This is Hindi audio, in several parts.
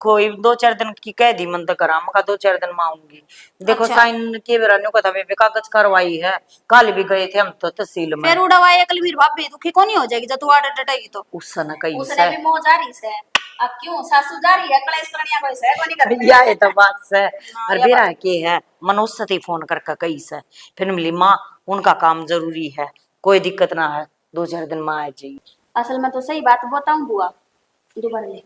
कोई 2-4 दिन की कह दी मन तो करा मैं 2-4 दिन में आऊंगी। देखो अच्छा। साइन के बेरा न्यू कथा बेबे कागज करवाई है। कल भी गए थे हम तो तहसील में। फिर उड़वाई अकल भी भाभी दुखी को नहीं हो जाएगी जब तू आडर डटेगी तो। उस समय कही उसने भी मोह जारी से अब क्यों सासू जारी है कलेश करनिया कोई से कोनी कर या ये तो बात से हां और ये बेरा बात के है मनोज से फोन करके कही से फिर मिली माँ उनका काम जरूरी है कोई दिक्कत ना है 2-4 दिन में आ जाइए। असल में तो सही बात बताऊं बुआ दोबारा ले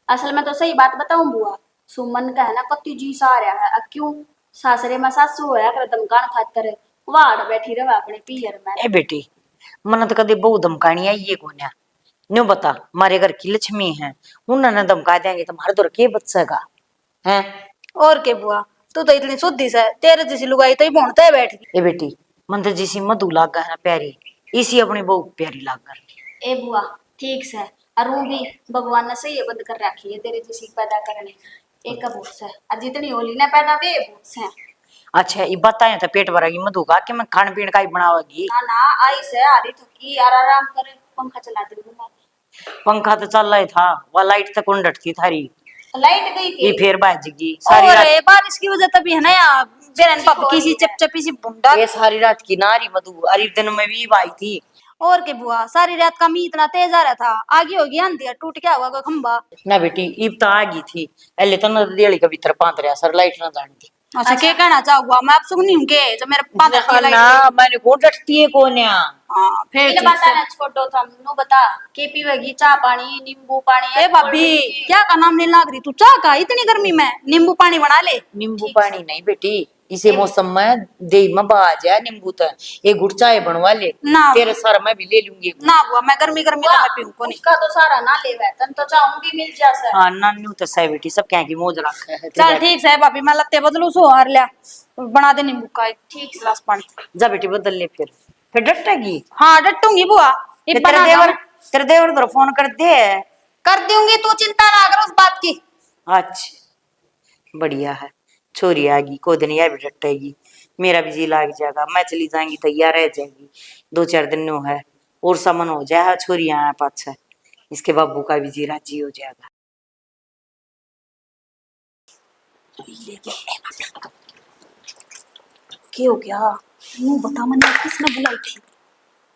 असल में तो सही बात बताऊं बुआ सुमन का है ना कत्ती जी सा आ रहा है अब क्यों सासरे में सासू होया कर दमकान खातर वाड़ बैठी रहे अपने पियर में। ए बेटी मन तो कदे बहु धमकानी आई ये कोन्या न्यू बता मारे घर की लक्ष्मी है उन्होंने धमका देंगे तो हमारे दौर के बचेगा है। और के बुआ तू तो इतनी शुद्धि से तेरे जैसी लुगाई तो ही भोंडते है बैठ गई। ए बेटी मन तो जिसी मधु लागा है ना प्यारी इसी अपनी बहु प्यारी लागा। ए बुआ ठीक से अरू भी भगवान ने सही बंद कर रखी है तेरे जैसी पैदा करने एक का भूत से और जितनी होली ने पैदा वे भूत से। अच्छा ये बताए तो पेट भरेगी मधु का कि मैं खान पीन का ही बनावेगी। ना ना आई से आरी थकी यार आराम करे पंखा चला दे दूंगा। पंखा तो चल रहा था वह लाइट तक उन डटती थारी लाइट गई थी ये फिर बाजेगी सारी और रात। बारिश की वजह तभी है ना यार बेरन पाप किसी चपचपी सी बुंडा ये सारी रात की नारी मधु अरे दिन में भी आई थी। और के बुआ सारी रात का मी इतना तेज आ रहा था आगे होगी आंधी टूट गया होगा कोई खंबा। ना बेटी ईब तो आ गई थी एले तो न दियाली का भीतर पांत रहा सर लाइट ना जानती। अच्छा क्या कहना चाहूंगा मैं आप सुनी हूं के जो मेरे पादर की लाइट ना मैंने को डटती है कोन्या। हां फिर ठीक बता से। ना छोड़ो था नु बता के पीवेगी चाय पानी नींबू पानी। ए भाभी क्या का नाम नहीं लाग रही तू चाय का इतनी गर्मी में नींबू पानी बना ले। नींबू पानी नहीं बेटी इसे मौसम में दे में बाज है नींबू तो एक गुड़ चाय बनवा ले ना तेरे सर में भी ले लूंगी ना बुआ मैं गर्मी गर्मी तो मैं पीऊं को नहीं उसका तो सारा ना लेवे तन तो चाहूंगी मिल जासे। हाँ नानू तो सही बेटी सब क्या की मौज रखा है। चल ठीक है भाभी मैं लत्ते बदलू सो हार लिया बना दे नींबू का एक ठीक गिलास पानी। जा बेटी बदल ले फिर डटेगी। हां डटूंगी बुआ ये बना तेरे देवर तो फोन कर दे कर दूंगी तू चिंता ना कर उस बात की। अच्छा बढ़िया है छोरी आएगी को दिन यह भी डटेगी मेरा भी जी लाग जाएगा मैं चली जाएंगी तैयार रह जाएगी 2-4 दिन नो है और सामान हो जाए छोरी आया पाछा इसके बाबू का भी जी राजी हो जाएगा। क्या हो गया नु बता मैंने किसने बुलाई थी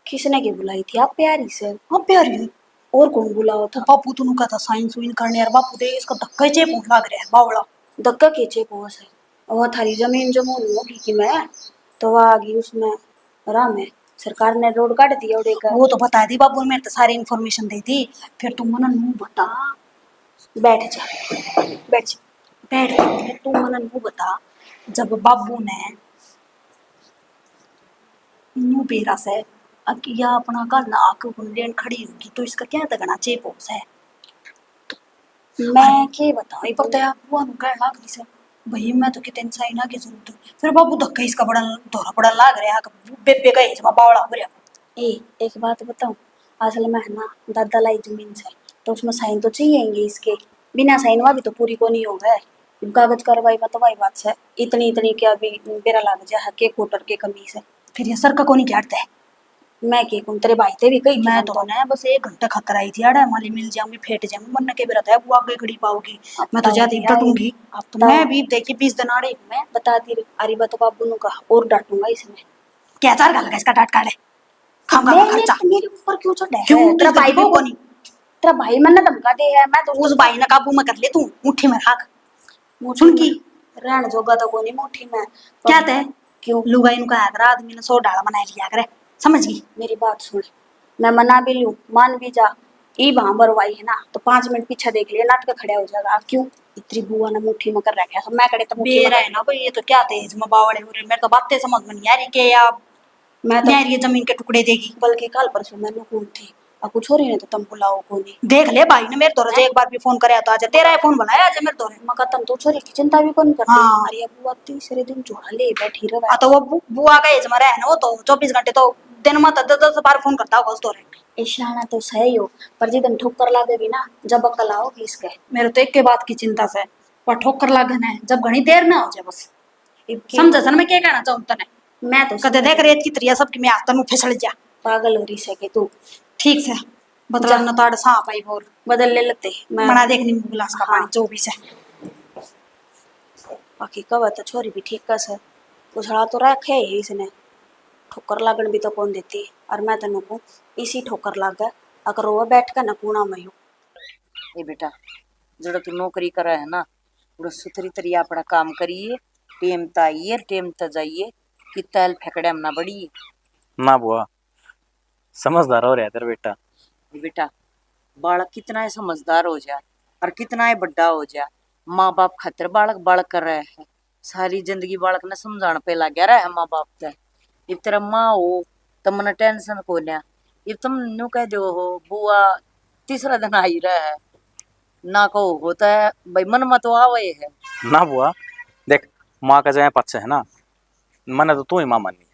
किसने के बुलाई थी आप प्यारी से। हाँ प्यारी और कौन बुलाओ था बापू तू का था साइंस वाइन करने यार बापू दे इसका धक्का चेप लाग रहा है बावड़ा धक्का के चेप हो से वो थारी जमीन जमून होगी कि मैं तो वो आ गई उसमें आराम है सरकार ने रोड काट दिया उड़े का वो तो बता दी बाबू ने तो सारी इन्फॉर्मेशन दे दी। फिर तुम मना नू बता बैठ जा बैठ बैठ तू मना नू बता जब बाबू ने नू बेरा से या अपना घर ना आके लेन खड़ी होगी तो इसका क्या तगना चेप हो से तो मैं के बताऊं ये पता है बुआ नु कह लाग रही से भाई मैं तो कितने साइन आगे जरूरत है फिर बाबू धक्का इसका बड़ा धोरा बड़ा लाग रहा है बेबे का एज में बावड़ा हो रहा। ए एक बात बताऊं असल में है ना दादा लाई जमीन से तो उसमें साइन तो चाहिए इसके बिना साइन हुआ भी तो पूरी को नहीं होगा कागज कार्रवाई में तो वही बात है इतनी इतनी क्या भी बेरा लाग जाए के कोटर के कमी से फिर ये सर का को नहीं काटता है मैं के कौन तेरे भाई थे भी कही मैं तो ना बस 1 घंटा खतर आई थी आड़ा माली मिल जाऊंगी फेट जाऊंगी मन के बेरा था वो आगे खड़ी पाओगी मैं तो ज्यादा डटूंगी अब तो मैं भी देखी 20 दिन आड़े मैं बताती अरे बात बाबू नु का और डांटूंगा इसमें क्या चार गाल का इसका डांट काटे खाऊंगा खर्चा मेरे ऊपर क्यों चढ़ है क्यों तेरा भाई को नहीं तेरा भाई मन धमका दे है मैं तो उस भाई ने काबू में कर ले तू मुट्ठी में रख सुन की रहन जोगा तो कोनी मुट्ठी में क्या थे क्यों लुगाई नु का आदमी ने 100 डाला बना लिया करे समझ गई मेरी बात सुन मैं मना भी लूं मान भी जा ई भांबर वाई है ना तो 5 मिनट पीछे देख लिया नाटक खड़ा हो जाएगा क्यों इतनी बुआ ने मुट्ठी में कर रखा है मैं कड़े तो बेरा है ना भाई ये तो क्या तेज में बावड़े हो रहे मेरे तो बातें समझ में नहीं आ रही के यार मैं तो यार ये जमीन के टुकड़े देगी बल्कि कल परसों मैंने कौन थी अब कुछ हो रही नहीं तो तुम बुलाओ को नहीं देख ले भाई ने मेरे दौरे एक बार भी फोन करे तो आज तेरा फोन बुलाया आज मेरे दौरे मैं तुम तो छोरी की चिंता भी कौन करती अरे बुआ तीसरे दिन जोड़ा ले बैठी रहा तो वो बुआ का एज में रहे ना वो तो 24 घंटे तो दिन में 10 बार फोन करता होगा उस दौरे इशारा तो सही हो पर जिदन ठोकर लागेगी ना जब अकल आओगी इसके मेरे तो एक के बात की चिंता से पर ठोकर लागन है जब घनी देर ना हो जाए बस समझ सन मैं क्या कहना चाहूं तने मैं तो कदे देख रेत की त्रिया सबकी मैं आता नु फिसल जा पागल हो रही से के तू ठीक से बदला न ताड़ सांप आई बोर बदल ले लेते मैं। बना देख नींबू गिलास का हाँ। पानी जो भी से। बाकी कब तो छोरी भी ठीक कस है, उछड़ा तो रखे है इसने, ठोकर लागन भी तो कौन देती। और मैं तेन को इसी ठोकर लाग गया अगर वो बैठ कर न कूना मैं ए बेटा, जड़ा तू नौकरी कर है ना, वो सुथरी तरिया अपना काम करिए, टेम त आइए टेम त जाइए, कि तैल फेंकड़े में ना बढ़िए। ना बुआ, समझदार हो रहा है तेरा बेटा। ए बेटा, बालक कितना है समझदार हो जाए और कितना है बड्डा हो जाए, माँ बाप खातिर बालक बालक कर रहे हैं। सारी जिंदगी बालक ने समझाने पे लग गया है माँ बाप ते। इब तेरा माँ हो तो मन टेंशन को ना, इब तुम न्यू कह दो हो बुआ तीसरा दिन आई रहा है ना को होता है भाई, मन मत आवे है। ना बुआ देख, माँ का जाए पक्ष है ना, मैंने तो तू ही माँ मानी।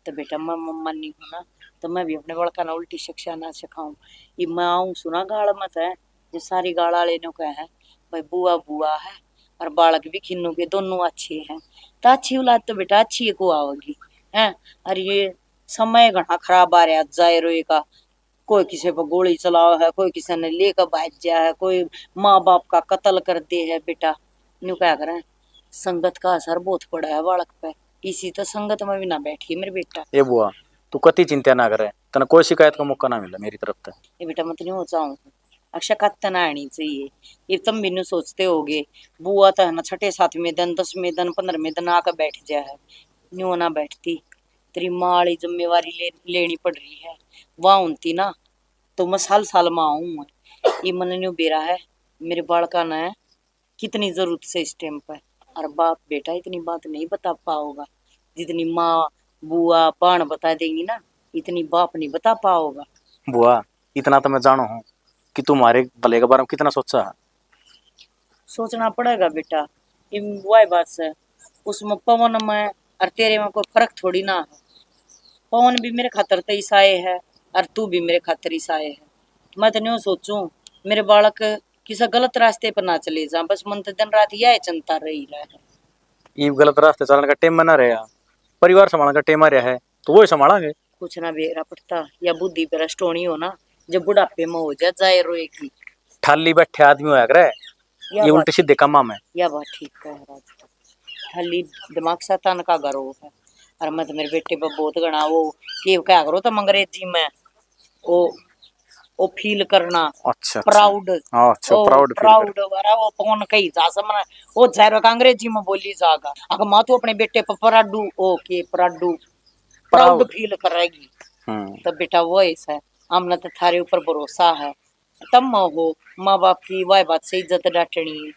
तो बेटा मैं मम्मा नहीं हूँ ना, तो मैं भी अपने बड़का ना उल्टी शिक्षा ना सिखाऊं। ये मैं आऊँ सुना गाड़ मत है, जो सारी गाड़ वाले नो कहे हैं भाई बुआ बुआ है और बालक भी खिन्नू के दोनों अच्छे हैं, तो अच्छी औलाद तो बेटा अच्छी को आओगी है। और ये समय घना खराब आ रहा जाए रोए का, कोई किसी पर गोली चलाओ है, कोई किसी ने लेकर भाग गया है, कोई माँ बाप का कत्ल कर दे है। बेटा न्यू क्या करें, संगत का असर बहुत पड़ा है बालक पे, इसी तो संगत में भी ना बैठी मेरे बेटा। ए बुआ, तू कति चिंता ना करे, तना कोई शिकायत का मौका ना मिला मेरी तरफ से। ये बेटा मत नहीं हो चाहूँ अक्षा कत्त ना आनी चाहिए। ये तुम भी न्यू सोचते होगे बुआ तो है ना छठे सातवें दिन 10वें दिन 15वें दिन आकर बैठ जाए है, न्यू ना बैठती। तेरी माँ वाली जिम्मेवारी लेनी पड़ रही है, वहाँ उनती ना तो मैं साल साल में आऊँ। ये मन न्यू बेरा है मेरे बालका ने कितनी जरूरत से इस टाइम पर, और बाप बेटा इतनी बात नहीं बता पाओगा जितनी माँ बुआ बाण बता देंगी ना, इतनी बाप नहीं बता पाओगा। बुआ इतना तो मैं जानो हूँ कि तुम्हारे भले के बारे में कितना सोचा है। सोचना पड़ेगा बेटा, ये वही बात है, उसमें पवन में और तेरे में कोई फर्क थोड़ी ना है। पवन भी मेरे खातर तो ईसाए है और तू भी मेरे खातर ईसाए है। मैं तो नहीं सोचूं मेरे बालक किसी गलत रास्ते पर ना चले जा, बस मन तो दिन रात यह चिंता रही रहा है। ये गलत रास्ते चलने का टेम बना रहा, परिवार संभालने का टेम आ रहा है तो वो संभालेंगे। कुछ ना बेरा पड़ता या बुद्धि पर स्टोनी हो ना, जब बुढ़ापे में हो जाए रोए की। ठाली बैठे आदमी होया करे, ये उल्टे सीधे कामा में। या बात ठीक कह रहा है, खाली दिमाग सतान का गर्व है। और मैं तो मेरे बेटे पर बहुत गणा वो कि क्या करो तो अंग्रेजी में वो फील करना अच्छा प्राउड। अच्छा प्राउड प्राउड वाला वो कौन कही जा समना, वो जहर का अंग्रेजी में बोली जागा। अगर माँ तो अपने बेटे पर प्राडू ओके प्राडू प्राउड फील करेगी तो बेटा वो ऐसा है। हमने तो थारे ऊपर भरोसा है, तम हो माँ बाप की वह बात से इज्जत डांटनी है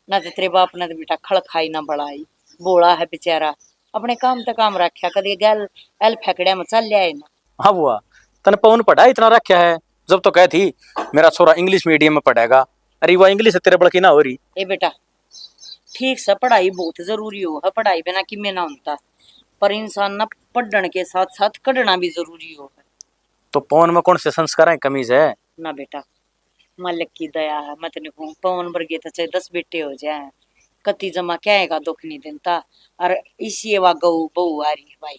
ना, तो तेरे बाप ने तो बेटा खड़ खाई ना बढ़ाई, बोला है बेचारा अपने काम तक काम रखा, कभी गल एल फेंकड़िया में चल जाए ना। हाँ बुआ, तने पवन पढ़ा इतना रखा है, जब तो कह थी मेरा छोरा इंग्लिश मीडियम में पढ़ेगा, अरे वह इंग्लिश तेरे बड़की ना हो रही। ए बेटा ठीक से पढ़ाई बहुत जरूरी हो है, पढ़ाई बिना किमें ना होता, पर इंसान ना पढ़ने के साथ साथ कढ़ना भी जरूरी हो है। तो पवन में कौन से संस्कार है कमीज है ना बेटा मालिक की दया है, मत नहीं पवन वर्गे तो चाहे 10 बेटे हो जाए कति जमा क्या है दुख नहीं देता। और इसी वा गऊ बहू आ रही है भाई,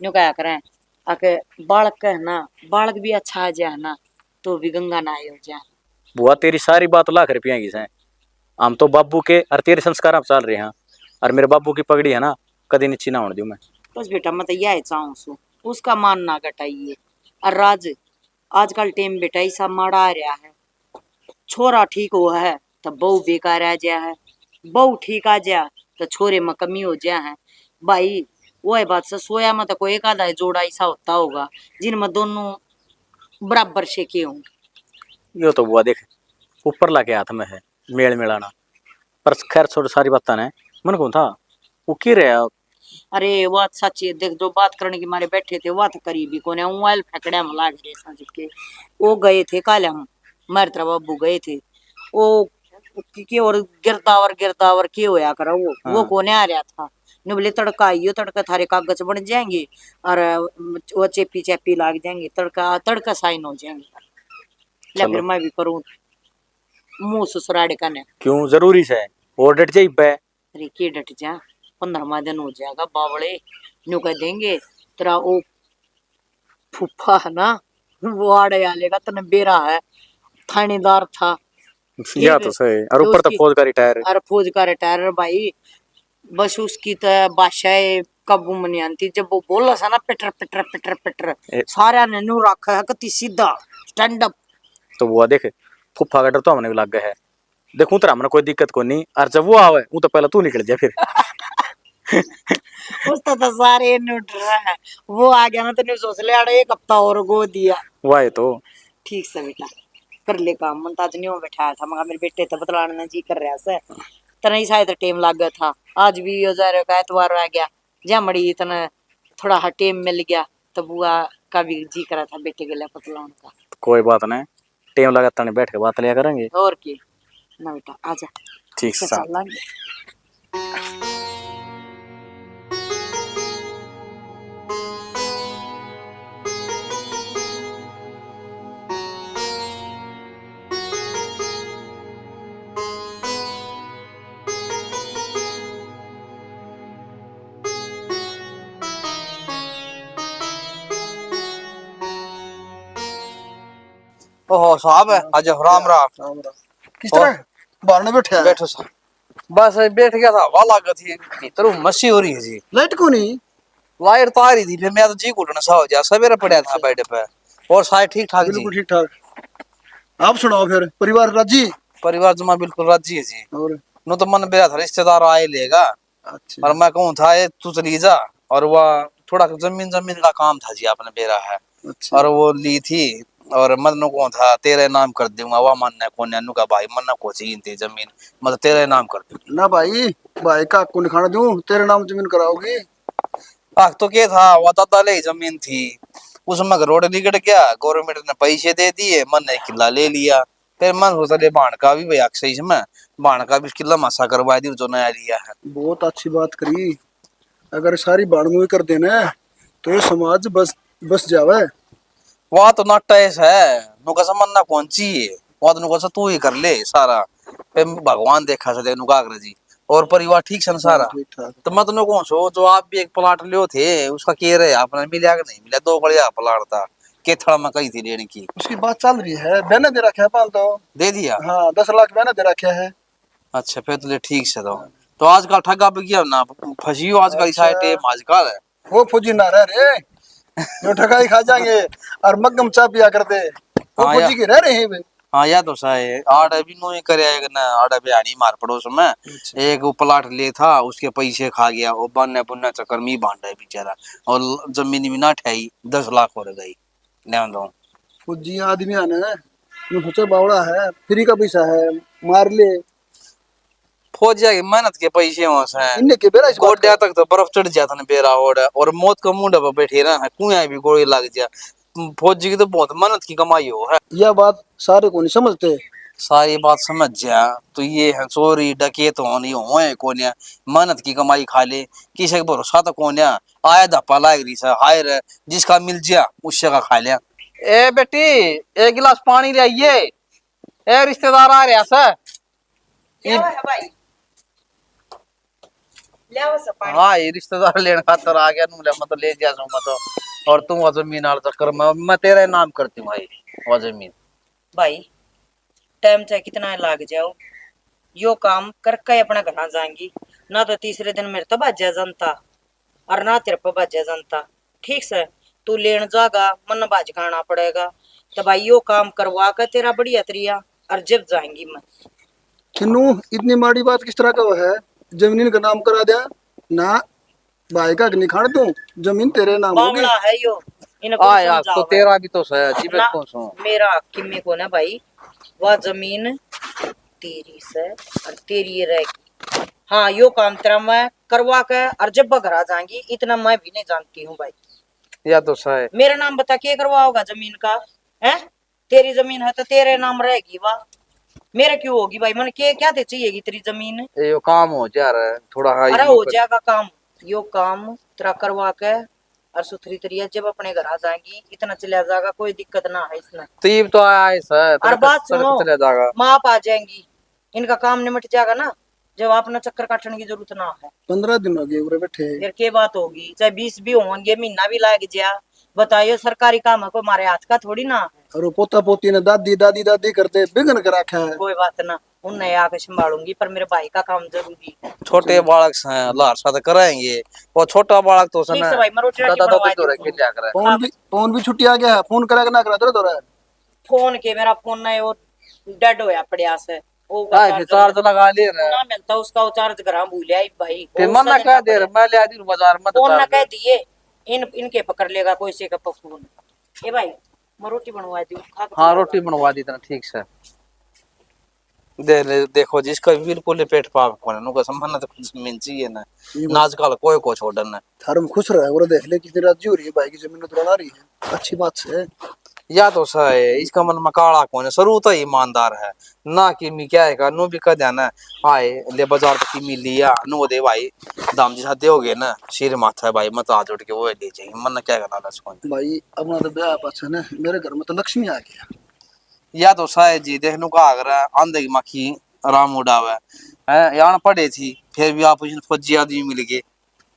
न्यू क्या करें आके बालक है ना, बालक भी अच्छा आ जाए ना तो भी गंगा ना हो जाए। बुआ तेरी सारी बात लाख रुपया की है, हम तो बाबू के और तेरे संस्कार आप चल रहे हैं, और मेरे बाबू की पगड़ी है ना कभी नीची ना होने दूं मैं। बस बेटा मैं तो यह चाहूँ सू उसका मान ना घटाइए। और राज आजकल टेम बेटा ऐसा माड़ा आ रहा है, छोरा ठीक हो है तो बहू बेकार आ जा है, बहू ठीक आ जा तो छोरे में कमी हो जा है। भाई वह बात से सोया में तो कोई एक आधा जोड़ा ऐसा होता होगा जिनमें दोनों बराबर से के हों। यो तो बुआ देख ऊपर लाके हाथ में है मेल मिलाना, पर खैर छोड़ सारी बात ने मन कौन था वो की रहा। अरे बात सच्ची है, देख जो बात करने की मारे बैठे थे बात करी भी कोने मोबाइल फेंकड़े में लाग रहे सांझ के। वो गए थे कल हम मारे तरह बाबू गए थे वो की और गिरदावर के होया करा वो कोने आ रहा था ने बोले तड़का आइयो, तड़का थारे कागज बन जाएंगे और वो चेपी चेपी लाग जाएंगे, तड़का तड़का साइन हो जाएंगे। ले फिर मैं भी करूं मुंह ससुराड़े का ने क्यों जरूरी से और डट जाई बे। अरे के डट जा 15वां दिन हो जाएगा बावड़े न्यू कह देंगे तेरा वो फूफा है ना वो आड़े आले का तने बेरा है, थानेदार था। या तो सही, और ऊपर तो फौज का रिटायर। अरे फौज का रिटायर भाई, बस उसकी तो बादशाह काबू में नहीं आती। जब वो बोला सा ना पिटर पिटर पिटर पिटर, सारा ने नू रखा है कति सीधा स्टैंड अप। तो वो देख फुफा का डर तो हमने भी लग गया है। देखूं तेरा हमने कोई दिक्कत को नहीं, और जब वो आवे वो तो पहले तू निकल जाए फिर। उसका तो सारे नू डर रहा है, वो आ गया ना तो नहीं सोच ले अरे एक हफ्ता और गो दिया। वाह तो ठीक से बेटा कर ले काम, मन ताज नहीं हो बैठाया था मगर मेरे बेटे तो बतलाने ना जी कर रहा से तना ही शायद टाइम लग गया था। आज भी हजार का एतवार आ गया, जा मड़ी तना थोड़ा हा टाइम मिल गया तो बुआ का भी जी करा था बेटे के लिए बतलाने का। कोई बात नहीं, टाइम लगा तने बैठ के बात लिया करेंगे। और की ना बेटा आजा ठीक से सा। चलेंगे। ओहो साहब है आज राम राम। किस तरह बाहर में बैठे हैं? बैठो साहब। बस बैठ गया था, हवा लागत थी भीतर मस्सी हो रही है जी। लाइट को नहीं वायर तो आ रही थी, फिर मैं तो जी घुटना सा हो जा सवेरे पड़ा था बेड पे। और सारे ठीक ठाक जी। बिल्कुल ठीक ठाक। आप सुनाओ फिर, परिवार राजी? परिवार जमा बिल्कुल राजी है जी। और नो तो मन बेरा था रिश्तेदार आए लेगा, अच्छा और मैं कहूँ था ये तू चली जा। और वह थोड़ा जमीन जमीन का काम था जी, आपने बेरा है अच्छा और वो ली थी। और मन को था तेरे नाम कर दूंगा, वह मन ने कोने नु का भाई मन को चाहिए जमीन, मतलब तेरे नाम कर दूंगा। ना भाई, भाई का आपको नहीं खाना दूं, तेरे नाम जमीन कराओगी? आख तो क्या था, वो दादा ले जमीन थी उसमें रोड निकट गया, गवर्नमेंट ने पैसे दे दिए, मन ने किला ले लिया। फिर मन सोचा ले बाण का भी भाई अक्सर इसमें बाण का भी किला मासा करवा दी जो नया लिया है। बहुत अच्छी बात करी। अगर सारी बाड़मुई कर देना तो ये समाज बस बस जावे। वह तो नाटा ऐसा है, नुका समन्ना कौन चाहिए, वह तो नुका तू ही कर ले सारा। फिर भगवान देखा सके नुका जी, और परिवार ठीक संसारा। ठीक ठाक। तो मैं तो कौन सो जो आप भी एक प्लाट लियो थे, उसका कह रहे आपने मिला कि नहीं मिला? 2 बढ़िया प्लाट था, केथड़ा में कही थी लेने की। उसकी बात चल रही है, बहने दे रखा है पाल तो। दे दिया? हाँ 10 लाख बहने दे रखा है। अच्छा फिर तो ले ठीक से तो आजकल ठगा भी किया ना फंसी हो आजकल अच्छा। साइड टेम आजकल है। वो फौजी ना रह रे, जो ठगाई खा जाएंगे और मग्गम चा पिया करते, वो हाँ फौजी के रह रहे हैं वे। हाँ या तो सही आठ अभी नो ही करे ना, आठ अभी आनी मार पड़ोस में एक वो प्लाट ले था, उसके पैसे खा गया, वो बनने बुनने चक्कर में ही बांटा है बेचारा, और जमीन भी ना ठहरी 10 लाख हो गई। नहीं दो फौजी आदमी आना है, मैं सोचा बावड़ा है, फ्री का पैसा है, मार ले। फौजिया की मेहनत के पैसे वहां से इनने के बेरा इस बात गोड्या तक तो बर्फ चढ़ जाता ना बेरा ओढ़, और मौत का मुंडा पर बैठे रहा है, कुएं भी गोली लग जा। फौजी की तो बहुत मेहनत की कमाई हो है। यह बात सारे को नहीं समझते। सारी बात समझ जा तो ये है चोरी डकैत होनी हो कौन, मेहनत की कमाई खा ले, किसी का भरोसा तो कौन आया धप्पा लाग रही सा हाय रे, जिसका मिल जा उससे का खा लिया। ए बेटी एक गिलास पानी ले आइए, ए रिश्तेदार आ रहा सर। भाई ले आओ सब पानी। हाँ ये रिश्तेदार लेने खातर आ गया नू, मैं तो ले जा मैं तो। और तुम वो जमीन आल चक्कर में मैं तेरा नाम करती हूँ भाई, वो जमीन। भाई टाइम चाहे कितना लाग जाओ, यो काम करके अपना घर जाएंगी ना, तो तीसरे दिन मेरे तो बाजा जनता और ना तेरे पर बाजा जनता। ठीक से तू लेन जागा मन बाज खाना पड़ेगा, तो भाई यो काम करवा कर तेरा बढ़िया तरिया और जब जाएंगी मैं। किन्नू इतनी माड़ी बात किस तरह का वो है, जमीन का नाम करा दिया ना, भाई का नहीं खाने दूं, जमीन तेरे नाम होगी। मामला है यो, इनको यार तो तेरा भी तो सही जीवन कौन सो मेरा किम्मी को ना भाई, वह जमीन तेरी से और तेरी रहेगी। हाँ यो काम तेरा मैं करवा के और जब घर आ जाएंगी, इतना मैं भी नहीं जानती हूँ भाई। या तो सही मेरा नाम बता के करवाओगा जमीन का? है तेरी जमीन है तो तेरे नाम रहेगी, वाह मेरा क्यों होगी भाई? मन के क्या ते चाहिएगी तेरी जमीन? ये काम हो जा रहा है थोड़ा हाई। अरे हो जाएगा काम, यो काम तेरा करवा के और सुथरी तरिया जब अपने घर आ जाएंगी, इतना चला जाएगा, कोई दिक्कत ना है इसमें। तीब तो आया है सर, और बात सुनो, चले जाएगा। माँ आ जाएंगी, इनका काम निमट जाएगा ना, जब अपना चक्कर काटने की जरूरत ना है। 15 दिन हो गए पूरे बैठे। फिर के बात होगी, चाहे 20 भी होंगे, महीना भी लाग जा, बताइए सरकारी काम है, को हमारे हाथ का थोड़ी ना है। और वो पोता पोती ने दादी दादी दादी करते बिगन कर रखा है। कोई बात ना, उनने आके संभालूंगी, पर मेरे भाई का काम जरूरी है। छोटे बालक हैं लार साथ कराएंगे, और छोटा बालक तो ठीक से भाई, मैं रोटी राटी दादा बनवा दादी तो दूँ। रह क्या करे। फोन भी छुट्टी आ गया है, फोन करा के ना करा तो रहा है। फोन के मेरा फोन ना वो डेड होया पड़िया से, वो फिर चार्ज लगा ले रहा ना मिलता उसका, वो चार्ज करा भूल आई भाई। फिर मन ना कह दे मैं ले आदि बाजार में फोन ना कह दिए, इनके पकड़ लेगा कोई से का फोन। ए भाई मैं रोटी बनवा दी, खा के हाँ चला रोटी बनवा दी तना ठीक से। देखो जिसका बिल्कुल पेट पाप कोने नुका संबंध तो कुछ जमीन चाहिए ना, आजकल कोई को छोड़न ना। थारम खुश रहे और देख ले कितनी राजी हो रही है, भाई की जमीन तो बना रही है, अच्छी बात से। या तो सही है, इसका मन में काला कोने शुरू तो ईमानदार है ना, कि मी क्या है नो भी कह देना आए ले बाजार तक की मिल लिया नो दे भाई दाम जी साथ दोगे ना सिर माथा है भाई, मत आज उठ के वो ले जाइए मन क्या करना इसको। भाई अपना तो ब्याह पास है ना, मेरे घर में तो लक्ष्मी आ गया। या तो शायद जी देख नु का अगर आंधे की मक्खी राम उड़ावे है, यहाँ पढ़े थी फिर भी आप फौजी आदमी मिल गए।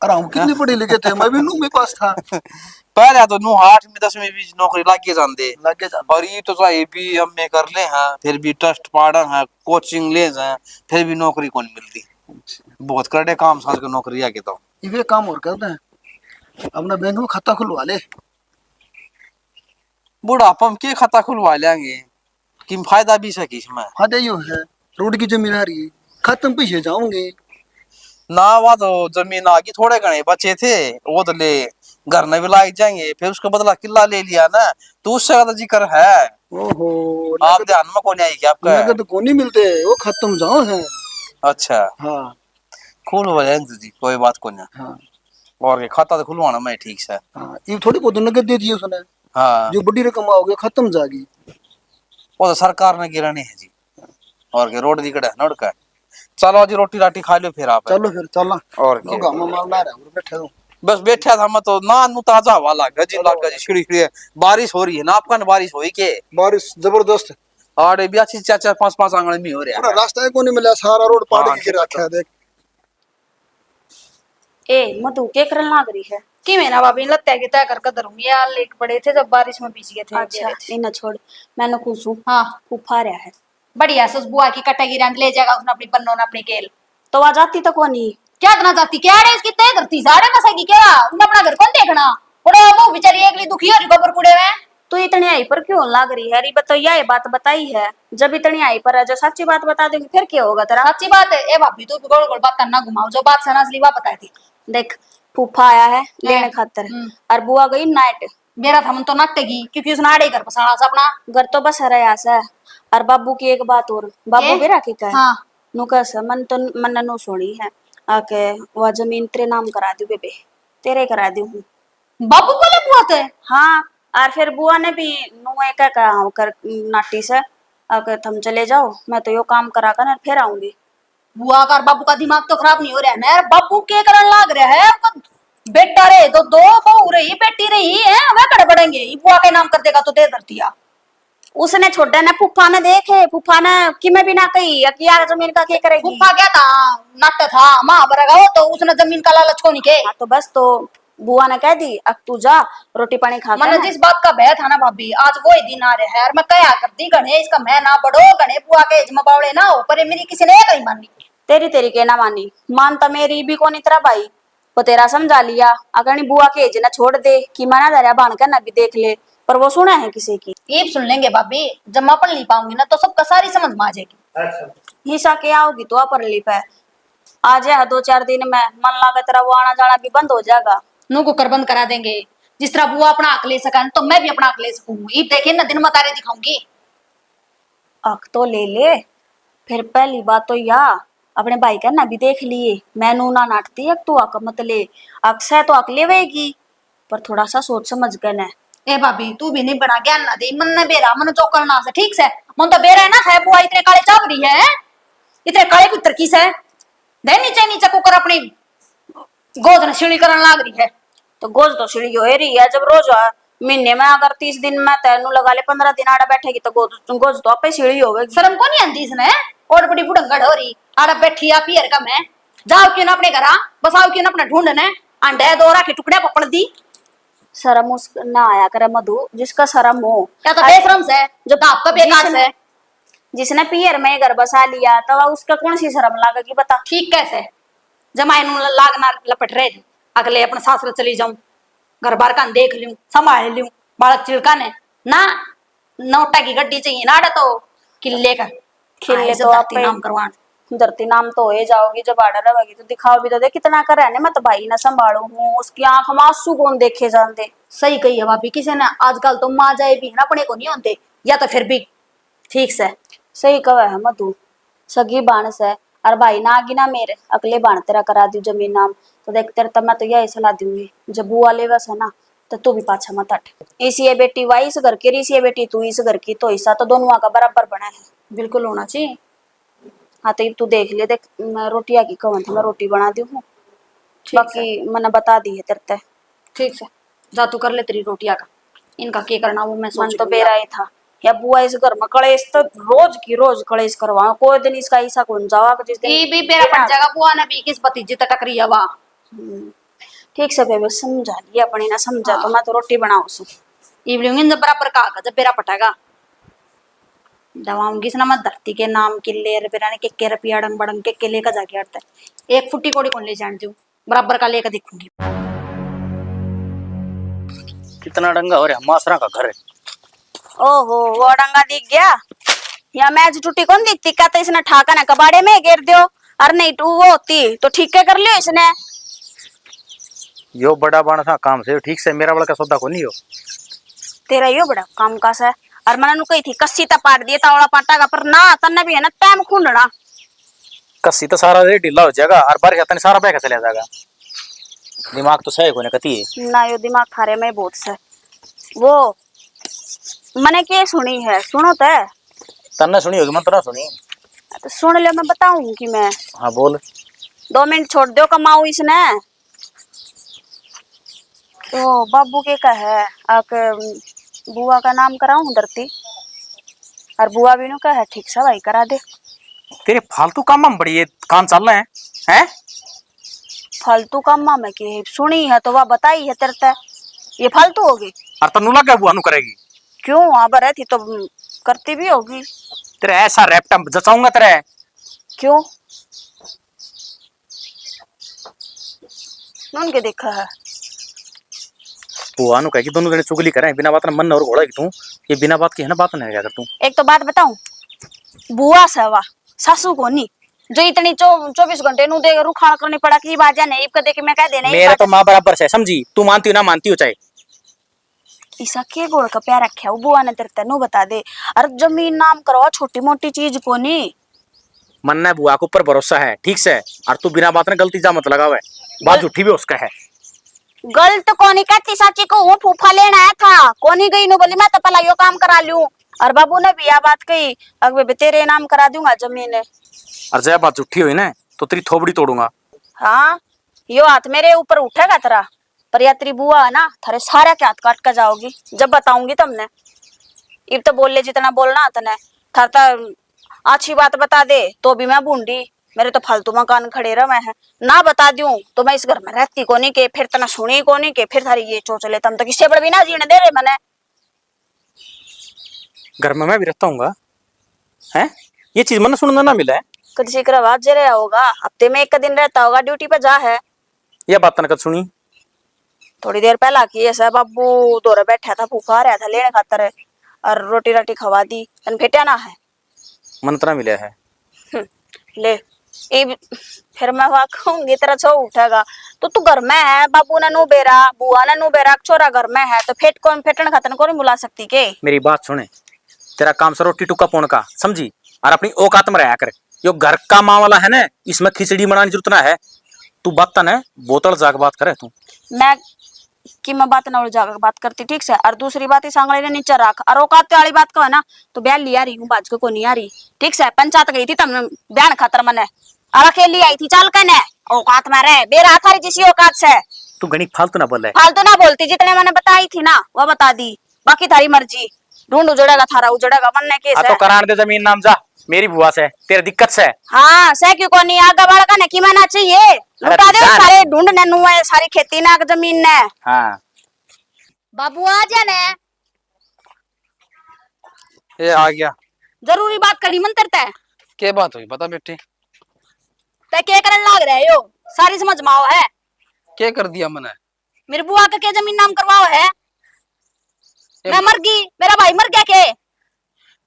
अरे हम कितने पढ़े लिखे थे, मैं भी नू मेरे पास था। पहले तो नु 8वीं 10वीं भी नौकरी लागे जाते, लगे जाना। और ये तो चाहे भी हम में कर ले हैं, फिर भी ट्रस्ट पाड़न है कोचिंग ले हैं, फिर भी नौकरी कौन मिलती। बहुत करड़े काम साल के नौकरी आके तो ये काम और करते हैं, अपना बैंक में खाता खुलवा ले। बुढ़ापा में के खाता खुलवा लेंगे कि फायदा भी सकी इसमें हाँ यो है, रोड की जमीन आ रही है, खत्म पीछे जाऊंगे ना। वह तो जमीन आगे थोड़े घने बचे थे, वो तो ले घर में भी लाग जाएंगे, फिर उसका बदला किला ले लिया ना, तो उससे ज्यादा जिक्र है। ओहो, आप ध्यान में कौन आई क्या आपका? नगद को नहीं मिलते, वो खत्म जाओ है। अच्छा हाँ खुल हो जाएंगे जी, कोई बात को नहीं। हाँ और ये खाता तो खुलवाना मैं ठीक से। हाँ, ये थोड़ी बहुत नगद दे दी उसने, हाँ जो बड़ी रकम आओगे खत्म जाएगी। वो तो सरकार ने गिरानी है जी, और के रोड दिखड़ा है नोट का। चलो जी रोटी राटी खा लो फिर आप। चलो फिर चलना, और वो क्या? गाँव में माल ला रहा हूँ, बैठे हो। बस बैठा था मैं तो ना नु ताजा हवा लगा जी, लगा जी छिड़ी छिड़ी बारिश हो रही है ना, आपका न बारिश हुई के? बारिश जबरदस्त, और भी अच्छी 4-4 5-5 आंगन में हो रहा पूरा है। रास्ता को नहीं मिला, सारा रोड हाँ, पाड़ के रखा है देख। ए मधु के करन लाग रही है। कि मैं भाभी लगता है कि तय कर कर दूंगी यार, लेट पड़े थे जब बारिश में भीग गए थे। अच्छा इन छोड़, मैंने पूछूं। हाँ फूफा रहा है बढ़िया सस बुआ की कटेगी रंग ले जाएगा उसने अपनी पन्नों ने अपनी केल। तो आ जाती तो कौन ही क्या करना चाहती, क्या रे इसकी तय करती सारे मसेगी क्या, उन्हें अपना घर कौन देखना। उड़ा वो बेचारी एकली दुखी हो रही गोबर कूड़े में। तू इतनी आई पर क्यों लाग रही है? अरे बतो ये बात बताई है, जब इतनी आई पर है, जो सच्ची बात बता देंगे फिर क्या होगा तेरा? सच्ची बात है ए भाभी, तू गोल गोल बात करना घुमाओ, जो बात सना असली बात बताई थी। देख फूफा आया है लेने खातर, और बुआ गई नाइट। मेरा था मन तो नटेगी क्योंकि उसने आड़े घर पसाना सा अपना। घर तो बस है यहाँ से। और बाबू की एक बात और, बाबू भी राखी का है। हाँ नु कैसे मन तो मन नु सोनी है आके वह जमीन तेरे नाम करा दी बेबे, तेरे करा दी हूँ। बाबू बोले बुआ तो हाँ और फिर बुआ ने भी नुए का कहा कर नाटी से अगर तुम चले जाओ, मैं तो यो काम करा कर फिर आऊंगी। बुआ का और बाबू का दिमाग तो खराब नहीं हो रहा है ना यार, बाबू के करन लाग रहा है उनका बेटा रे, तो दो बहू रही बेटी रही है, वे कड़े पड़ेंगे ये बुआ के नाम कर देगा तो दे धरतिया। उसने छोड़ा ना फूफा ने, देखे फूफा ने कि मैं भी ना कही कि यार जमीन का क्या करेगी। फूफा क्या था नट था माँ बरगा वो, तो उसने जमीन का लालच को नहीं के। हाँ, तो बस तो बुआ ने कह दी अब तू जा रोटी पानी खा मैंने जिस बात का भय था ना भाभी, आज वो ही दिन आ रहा है। और मैं क्या करती गणे इसका मैं ना बढ़ो, गणे बुआ के जमा बावड़े ना हो, पर मेरी किसी ने एक नहीं मानी। तेरी तेरी के ना मानी, मानता मेरी भी कौन इतरा भाई वो तेरा समझा लिया। अगर नहीं बुआ के ना छोड़ दे कि माना दरिया बांध कर ना भी देख ले, पर वो सुना है किसी की। ये सुन लेंगे भाभी, जब मैं पढ़ नहीं पाऊंगी ना तो सबका सारी समझ में आ जाएगी। हिस्सा के आओगी तो पर ली पे आ जाए 2-4 दिन में, मन लगा तेरा वो आना जाना भी बंद हो जाएगा। नू को कर बंद करा देंगे, जिस तरह बुआ अपना हक ले सका तो मैं भी अपना हक ले सकूंगी। ये देखे ना दिन में तारे दिखाऊंगी। हक तो ले ले, फिर पहली बात तो या अपने भाई का ना भी देख लिए, मैं नू ना नाटती है तू हक मत ले, अक्सर तो हक लेवेगी पर थोड़ा सा सोच समझ कर न। ए भाभी तू भी नहीं बना ज्ञान ना दे, मन ने बेरा मन चौकलना से ठीक से मन तो बेरा है ना है बुआ इतने काले चाप रही है, इतने काले पुत्र की से दे नीचे नीचे कुकर अपनी गोद ने सीढ़ी करन लाग रही है। तो गोज तो सीढ़ी हो रही है, जब रोज महीने में अगर 30 दिन में तेनू लगा ले 15 दिन आड़ा बैठेगी तो गोज तो आपे सीढ़ी होगी। शर्म को नहीं आती इसने, और बड़ी बुढ़ंगड़ हो रही आड़ा बैठी आ पियर का मैं जाओ क्यों ना अपने घर, बसाओ क्यों ना अपना ढूंढने अंडे दो राखी टुकड़े पपड़ दी। शर्म उस ना आया करे मधु, जिसका शर्म हो। क्या तो बेशरम से जो बाप का बेकार से जिसने पियर में घर बसा लिया तो उसका कौन सी शर्म लागेगी बता। ठीक कैसे जमाई नु लागना लपट रहे थे अगले अपने सासरे चली जाऊं घर बार का देख लूं संभाल लूं बालक चिड़का ने ना नोटा की गड्डी चाहिए ना तो किले का खिले तो तो धरती आप नाम करवान धरती नाम तो हो जाओगी, जब आर्डर रहेगी तो दिखाओ भी तो दे कितना कर है। मैं तो भाई ना संभालू हूँ, उसकी आंख में आंसू कौन देखे जानते। सही कही है भाभी किसी ने आजकल तो माँ जाए भी है ना अपने को नहीं होते या तो फिर भी ठीक से सही कहा है मधु, सगी बाण से और भाई ना आगी ना मेरे अगले बाण तेरा करा दी जमीन नाम तो देख तेरे तब मैं तो यही सलाह दूंगी जब बुआ ले वैसा ना तो तू भी पाछा मत हट। इसी ये बेटी वाई इस घर की, इसी ये बेटी तू इस घर की, तो हिस्सा तो दोनों का बराबर बना है। बिल्कुल होना चाहिए। हाँ तो तू देख ले, देख मैं रोटियां की कवन थी, मैं रोटी बना दी हूँ, बाकी मैंने बता दी है तेरे। ठीक से जा तू कर ले तेरी रोटियां का इनका क्या करना वो मैं मन सोच तो लूंगी। बेरा ही था या बुआ इस घर में कलेश तो रोज की रोज कलेश करवा, कोई दिन इसका ऐसा कौन जावा जिस दिन ई भी बेरा पड़ जाएगा बुआ ने भी किस भतीजी तक टकरी है वाह। ठीक से बेबे समझा लिया अपनी ना समझा तो मैं तो रोटी बनाऊ सू इवलिंग जब बराबर का जब बेरा पटेगा दवाऊंगी ना मत धरती के नाम किले बेरा ने के रुपया डंग बड़ंग के लेकर जाके हटता है एक फुट्टी कोड़ी कौन ले जानती हूँ बराबर का लेकर दिखूंगी। कितना डंगा और मासरा का घर है। ओहो वो डंगा दिख गया या मैच टूटी कौन दिखती क्या, तो इसने ठाका ना कबाड़े में गिर दियो और नहीं टू वो होती तो ठीक कर लियो इसने। यो बड़ा बाण सा काम से ठीक से मेरा बड़ा का सौदा को नहीं हो। तेरा यो बड़ा काम का है और मैंने नु कही थी कस्सी ता पाट दिए तावड़ा पाटा का पर ना तन्ने भी है ना टाइम खुंडना कस्सी तो सारा रेट ढीला हो जाएगा और बारिश आता नहीं सारा पैसा चला जाएगा। दिमाग तो सही कोने कती है ना, यो दिमाग थारे में बहुत से वो मैंने के सुनी है सुनो तन्ने सुनी होगी मन तो ना सुनी। तो सुन ले मैं बताऊंगी मैं। हाँ बोल। 2 मिनट छोड़ दो कमाऊ इसने तो बाबू के का है आक बुआ का नाम कराऊं धरती और बुआ भी नु का है ठीक से भाई करा दे। तेरे फालतू काम में बड़ी ये काम चल रहे हैं फालतू काम में के सुनी है तो वह बताई है तेरे ते ये फालतू होगी और तन्नू लगा बुआ नु करेगी क्यों अब रहती तो करती भी होगी। तेरे ऐसा रैपटम जचाऊंगा तेरे। क्यों नून के देखा है बुआ नु कहेगी दोनों जने चुगली करें बिना बात ना मन और घोड़ा तू ये बिना बात की है ना बात नहीं क्या कर तू। एक तो बात बताऊं बुआ सवा सासू को नहीं जो इतनी 24 घंटे नु दे रुखाड़ करनी पड़ा की बाजा नहीं इब दे के मैं कह देना मेरा तो माँ बराबर से समझी तू मानती हो ना मानती हो चाहे ईसा के गोड़ का प्यार रखा बुआ ने तेरे तेनू बता दे अरे जमीन नाम करवा छोटी मोटी चीज को नहीं मन ने बुआ के ऊपर भरोसा है ठीक से और तू बिना बात ने गलती जा मत लगावे बात झूठी भी उसका है। गलत कोनी कहती साची को वो फूफा लेना आया था कोनी गई नु बोली मैं तो पहला यो काम करा लूं और बाबू ने भी यह बात कही अब तेरे नाम करा दूंगा जमीन और जब बात झूठी हुई ना तो तेरी थोबड़ी तोड़ूंगा। हाँ यो हाथ मेरे ऊपर उठेगा तेरा पर या तेरी बुआ है ना थारे सारे के हाथ काट कर जाओगी जब बताऊंगी तुमने इब तो बोल ले जितना बोलना तने थारता अच्छी बात बता दे तो भी मैं बूंदी मेरे तो फालतू मकान खड़े रहे हैं ना बता दूं तो मैं इस घर में रहती कोनी के फिर तना सुनी कोनी के फिर थारी ये चोचले तम तो किससे बड़ भी ना जीने दे रहे मैंने घर में मैं भी रहता हूँ हैं ये चीज मन सुनना ना मिला है किसी का आवाज जे रहा होगा हफ्ते में 1 दिन रहता होगा ड्यूटी पे जा है यह बात तने कद सुनी थोड़ी देर पहला की ऐसा बाबू दौरे बैठा था फूफा रहा था लेने खातर और रोटी राटी खवा दी तन फेटा ना है मंत्रा मिला है ले फिर मैं वहां कहूंगी तेरा छो उठेगा तो तू घर में है बाबू ने नु बेरा बुआ ने नु बेरा छोरा घर में है तो फेट कौन फेटन खातन कौन बुला सकती के। मेरी बात सुने तेरा काम से रोटी टुक्का पौन का समझी और अपनी औकात में रहा कर यो घर का मामला है ना इसमें खिचड़ी बनाने जरूरत ना है तू बात तन है बोतल जाग बात करे तू मैं कि मैं बात ना जाकर बात करती ठीक से और दूसरी बात इस आंगली ने नीचे रख और औकात वाली बात को है ना तो बयान लिया रही हूँ बाज को नहीं आ रही ठीक से पंचायत गई थी तब बयान खातर मने और अकेली आई थी चल कने औकात में रहे बेरा थारी जिसी औकात से तू गणित फालतू ना बोल रहा फालतू ना बोलती जितने मैंने बताई थी ना वो बता दी बाकी थारी मर्जी ढूंढ उजड़ेगा थारा उजड़ेगा बनने के तो करार दे जमीन नाम जा मेरी बुआ से तेरी दिक्कत से हाँ से क्यों को नहीं आगे बढ़ ने की मैना चाहिए लुटा दे सारे ढूंढने नु है सारी खेती ना जमीन ने हाँ बाबू आ जाने। ये आ गया। जरूरी बात करी मंतर तय क्या बात हुई बता बेटी। तय क्या करने लाग रहे हो, सारी समझ माओ है। क्या कर दिया मैंने? मेरे बुआ का क्या जमीन नाम करवाओ है। ये- मैं मर गई, मेरा भाई मर गया के।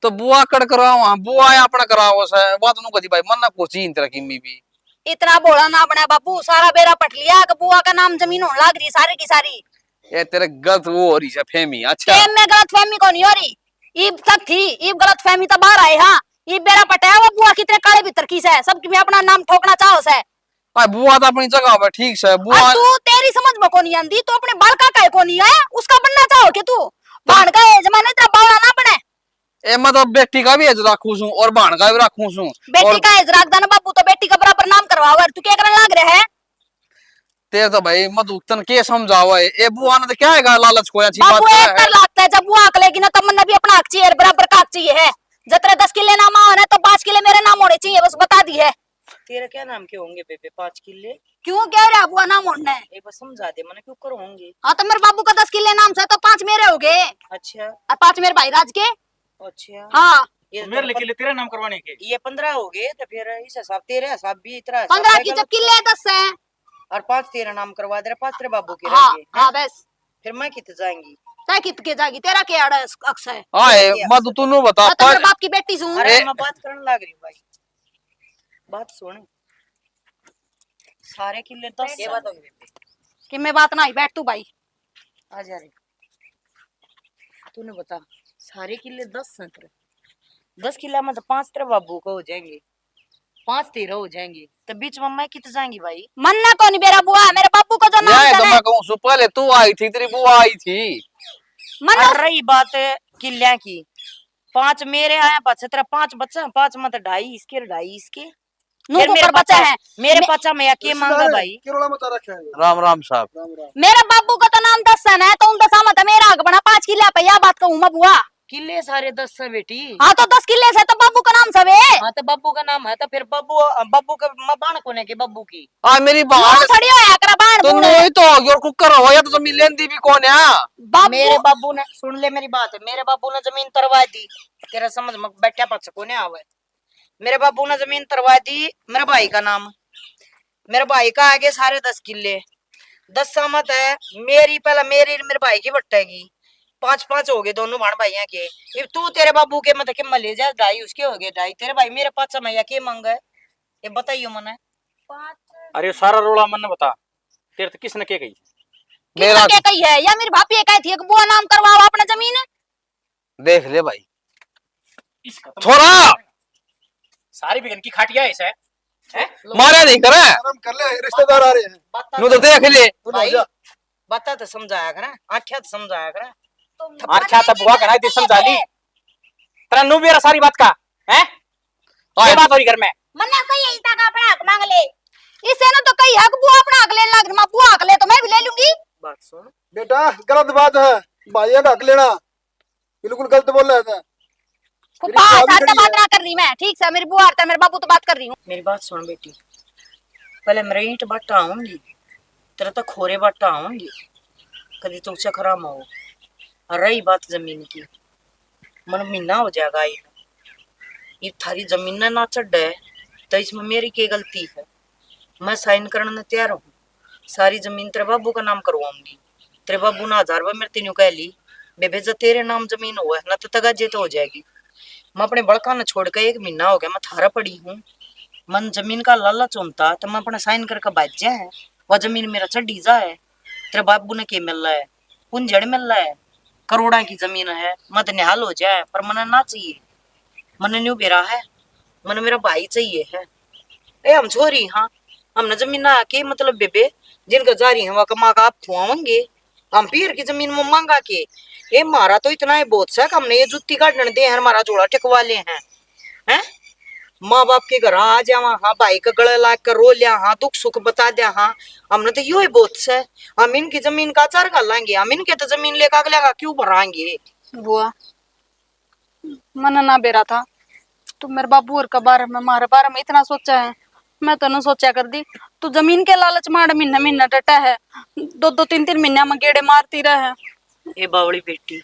तो बुआ कड़ कराओ, हाँ बुआ है अपना कराओ से बात नु कदी भाई मन ना कोची इंतरा किमी भी। इतना बोला ना बना बाबू, सारा बेरा पट लिया कि बुआ का नाम जमीन होने लाग रही सारी की सारी। ये तेरे गलत वो हो रही है फेमी। अच्छा टेम में गलत फहमी को नहीं हो रही, ईब तक थी, ईब गलत फहमी तो बाहर आए। हाँ ईब बेरा पटाया वो बुआ कितने काले भीतर की से सबकी भी अपना नाम ठोकना चाहो से। हाँ बुआ तो अपनी जगह पे ठीक से बुआ। और तू तेरी समझ में को नहीं आंदी, तो अपने बाल का को नहीं है उसका बनना चाहो कि तू भाण का है जमाने तेरा बावड़ा ना बने। ए मतलब बेटी का भी इज्जत रखू छू और भाण का भी रखू छू। बेटी का इजराक दाना बाबू तो बेटी का बराबर नाम करवाओ, और तू क्या करने लाग रहे है। तेरे तो भाई मधु तन के समझावा है ए बुआ ने तो क्या है लालच को अच्छी बात बाबू है। एक कर लागता है, जब वो हक लेगी ना तब मन भी अपना हक चाहिए, बराबर का हक चाहिए है। जतरे 10 किले नाम होने तो 5 किले मेरे नाम होने चाहिए, बस बता दी है। तेरा क्या नाम के होंगे बेबे 5 किले? क्यों कह रहा बुआ नाम होने है। एक बार समझा दे मैंने क्यों करो होंगे। हाँ तो मेरे बाबू का 10 किले नाम से तो 5 मेरे हो गए अच्छा और 5 मेरे भाई राज के। अच्छा हाँ ये मेरे लिए तेरा नाम करवाने के। ये 15 हो गए तो फिर इस हिसाब तेरे हिसाब भी इतना 15 की जब किले 10 है। और 5 तेरा नाम करवा दे रहा, 5 तेरे बाबू के हाँ रह गए। हाँ बस फिर मैं कितने जाएंगी? तय कित के जागी, तेरा क्या अक्स है। आए मधु तू बता हाँ तो मेरे बाप की बेटी सुन। अरे मैं बात करने लग रही हूँ भाई, बात सुन। सारे किले 10 ये बात होगी बेबे। कि मैं बात ना ही बैठ तू भाई। आ जा रे तूने बता सारे किले 10 हैं तेरे। 10 किला में तो 5 तेरे बाबू को हो जाएंगे, 5 तेरा हो जाएंगे, तो बीच में मैं कितने जाएंगी भाई? मन्ना को नहीं मेरा बुआ, मेरे बापू को जो नाम ये तो है। मैं कहूँ सु पहले तू आई थी तेरी बुआ आई थी। मन्ना और रही बात किलिया की, 5 मेरे आया 5 तेरा 5 बच्चा 5 में तो 2.5 इसके 2.5 इसके। नू फिर को मेरे पर बच्चा है। मेरे बच्चा में या के मांगा भाई? किरोड़ा मत रखे है। राम राम साहब। राम राम। मेरे बाबू का तो नाम 10 है तो उन 10 मत मेरा हक बना 5 किले पे, या बात कहूँ मैं बुआ। किले सारे 10 है बेटी। हाँ तो 10 किले से तो बाबू का नाम सब है। हाँ तो बाबू का नाम है तो फिर बाबू बाबू का बाण कोने के बाबू की। आ मेरी नू बाण थोड़ी होया करा बाण तो बूढ़े। नहीं तो होगी और कुकर हो या तो जमीन लेंदी भी कौन है। बाबू मेरे बाबू ने सुन ले मेरी बात, मेरे बाबू ने जमीन तरवा दी, तेरा समझ में बैठा पक्ष को नहीं आवे। मेरे बाबू ने जमीन तरवा दी, मेरे भाई का नाम, मेरे भाई का आगे सारे 10 किले 10 सहमत है। मेरी पहला मेरे भाई की बट्टेगी 5-5 हो गए दोनों भाण भाइयों के। ये तू तेरे बाबू के मत के ले जा 2.5 उसके हो गए 2.5 तेरे भाई मेरे 5 मैया के मांगा है ये बताइयो मने। अरे सारा रोला मन बता तेरे तो किसने के गई। मेरा क्या कही है, या मेरी भाभी कही थी कि बुआ नाम करवाओ अपने जमीन। देख ले भाई इसका तो छोरा सारी बिगन की खाटिया ऐसा है। मारे नहीं करे आराम कर ले, रिश्तेदार आ रहे हैं। बता नु तो देख ले। भाई बता तो समझाया करा, आख्या तो समझाया करा। अच्छा तब बुआ करा थी समझा ली तेरा नु मेरा सारी बात का है। ये बात हो रही घर में मन्ना कही है इतना का अपना हक मांग ले, इसे ना तो कही हक बुआ अपना हक लेने लग, मैं बुआ हक ले तो मैं भी ले लूंगी। बात सुन बेटा गलत बात है, भाइयों का हक लेना बिल्कुल गलत बोल रहा था। मेरी बात शादी आता करी बात है। ना कर रही मैं, ठीक से मेरी बुआ आता मेरे बाबू तो बात कर रही हूँ। मेरी बात सुन बेटी, पहले मेरे ईंट बट्टा आऊंगी तेरा तो खोरे बट्टा आऊंगी कभी तो खराब हो। और रही बात जमीन की, मन महीना हो जाएगा ये थारी जमीन ना चढ़ है तो इसमें मेरी क्या गलती है। मैं साइन करने तैयार हूँ, सारी जमीन तेरे बाबू का नाम करवाऊंगी। तेरे बाबू ने 1000 रुपये मेरे तीनों कह ली बेबे जो तेरे नाम जमीन हुआ है ना तो तगाजे तो हो जाएगी। मैं अपने बड़का ने छोड़ के 1 महीना हो गया मैं थारा पड़ी हूँ। मन जमीन का लालच होता तो मैं अपना साइन करके बाज जाए, वह जमीन मेरा चढ़ी जाए। तेरे बाबू ने क्या मिल रहा है, पुंजड़ मिल रहा है, करोड़ा की जमीन है, मत निहाल हो जाए पर मन ना चाहिए। मन न्यू बेरा है, मन मेरा भाई चाहिए है। ए हम छोरी हाँ हमने जमीन ना के मतलब बेबे जिनका जारी है वह कमा का आप खुआवेंगे, हम पीर की जमीन में मांगा के। ए मारा तो इतना ही बहुत सा हमने ये जुत्ती काटने दे है हमारा जोड़ा टिकवा ले हैं। माँ बाप के घर आ जावा हाँ, भाई का गला ला कर रो लिया हाँ, दुख सुख बता दिया हाँ, हमने तो यो ही बहुत से। हम इनकी जमीन का चार कर लाएंगे, हम इनके तो जमीन लेकर अगले का क्यों भराएंगे। बुआ मन ना बेरा था, तू मेरे बाबू और के बारे में मारे बारे में इतना सोचा है, मैं तो न सोचा कर दी। तू जमीन के लालच मार महीना महीना डटा है, 2-2 3-3 महीना में गेड़े मारती रहे। ये बावली बेटी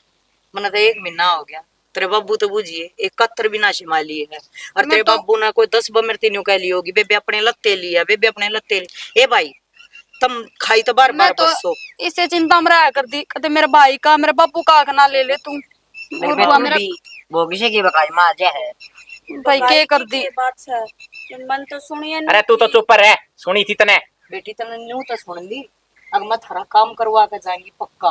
मना तो 1 महीना हो गया तेरे बाबू तो बुझिए 71 भी ना शिमा लिए है और तेरे बाबू ने कोई 10 बमर तीनों कह ली होगी बेबे अपने लत्ते लिया बेबे अपने लत्ते लिया। ए भाई तुम खाई तो बार बार मैं तो बसो इससे चिंता में रहा कर दी कहते मेरे भाई का मेरे बापू का ना ले ले तू मेरे और पे बुआ तुम मेरा भी भोगिशे की बकाई मां जे है भाई के कर दी बात से मन तो सुनिए अरे तू तो चुप रह सुनी थी तने बेटी तने न्यू तो सुन ली अब मैं थारा काम करवा के जाएंगी पक्का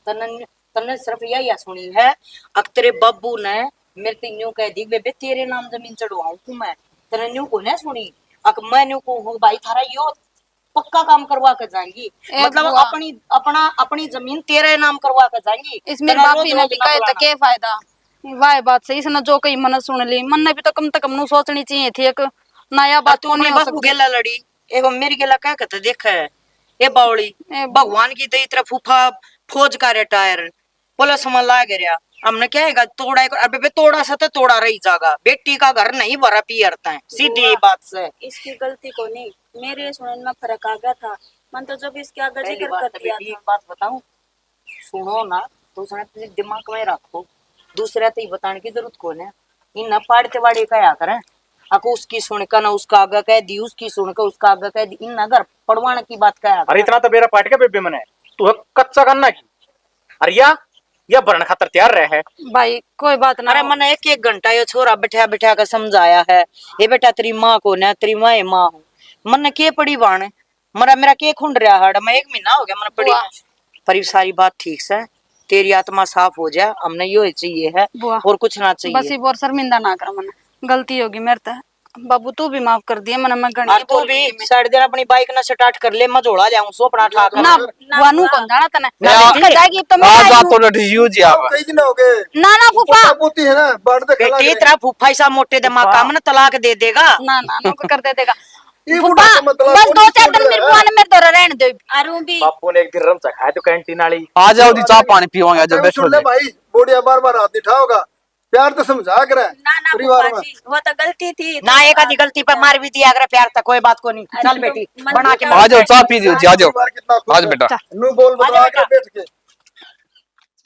तने तने सिर्फ यही सुनी है अब तेरे बाबू ने मेरे ते न्यू कह दी बेबे तेरे नाम जमीन चढ़वाऊं तू मैं तने न्यू को ने सुनी अब मैं न्यू को हूं भाई थारा यो पक्का काम करवा के जाएंगी ए मतलब बुआ। अपनी जमीन तेरे नाम करवा के जाएंगी इस मेरे तने बापी ने रोज भी ना कहे तो बुलाना। के फायदा वाह बात सही इसने जो कही मन सुन ली मन ने भी तो कम तक नु सोचनी चाहिए थी एक नया और बात तू को अपने नहीं हो बापू सकती गेला लड़ी एगो मेरी गेला कह कहते देख है ये बावली ए भगवान की दई तरफ फूफा फौज का रिटायर पुलिस में ला गया हमने क्या है तोड़ा अबे बे तोड़ा सा तो तोड़ा रही जागा बेटी का घर नहीं भरा पियरता है सीधी बुआ। बात से इसकी गलती को नहीं मेरे सुनने में फर्क आ गया था मन तो जब इसके आगे पहली जिक्र बात कर तो दिया बेटी था एक बात बताऊं सुनो ना तो उसने अपने दिमाग में रखो दूसरा तो ये बताने की जरूरत कौन है इन न पाड़ते वाड़े कया करें अको उसकी सुनकर ना उसका आगे कह दी उसकी सुनकर उसका आगे कह दी इन घर पड़वाने की बात कया अरे इतना तो बेरा पाट के बेबे मने तू है कच्चा करना की अरे या भरण खातर तैयार रहे है भाई कोई बात ना अरे मैंने 1 घंटा ये छोरा बैठा बैठा कर समझाया है ये बेटा तेरी माँ को ना तेरी माँ हूँ मन के पड़ी बाण मेरा के खुंड रहा है मैं 1 महीना हो गया मन पड़ी बुआ। पर ये सारी बात ठीक से तेरी आत्मा साफ हो जाए हमने यो चाहिए है बुआ। और कुछ ना बस चाहिए ही बोर शर्मिंदा ना कर मन गलती होगी मेरे ते बाबू तू भी माफ कर दिया मन मैं और गणी तू बोल भी गई मैं। साइड देना अपनी बाइक ना स्टार्ट कर ले मैं झोला जाऊं सो अपना ठाक ना वानू कौन जाना तने ना, दिक्कत जाएगी तो मैं आज आई आप हूँ। तो लड़ी यूज या कई दिन हो गए ना फूफा पोता पोती है ना बाढ़ दे खला बेटी गए। तेरा फूफा ऐसा मोटे दिमाग का मन तलाक दे देगा ना नुक कर दे देगा ये फूफा बुढ़ा का मतलब बस कौन 2-4 दिन छोड़ मेरे रहा बुआ है? ने मेरे दौरा रहने दो अरु भी बापू ने एक दिन रम चखाया तो कैंटीन वाली आ जाओ दी चाह पानी पियोगे जब अरे बैठो सुन ले भाई बोडिया बार बार हाथ नहीं होगा प्यार तो समझा कर ना परिवार फूफा में जी वो तो गलती थी ना एक आधी गलती पे मार भी दिया अगर प्यार था कोई बात को नहीं अरे चल तो बेटी मन बना के तो आ जाओ चाह पी लो जी आ जाओ परिवार कितना खुश आज है। बेटा नू बोल आजा बता बेटा। कर बैठ के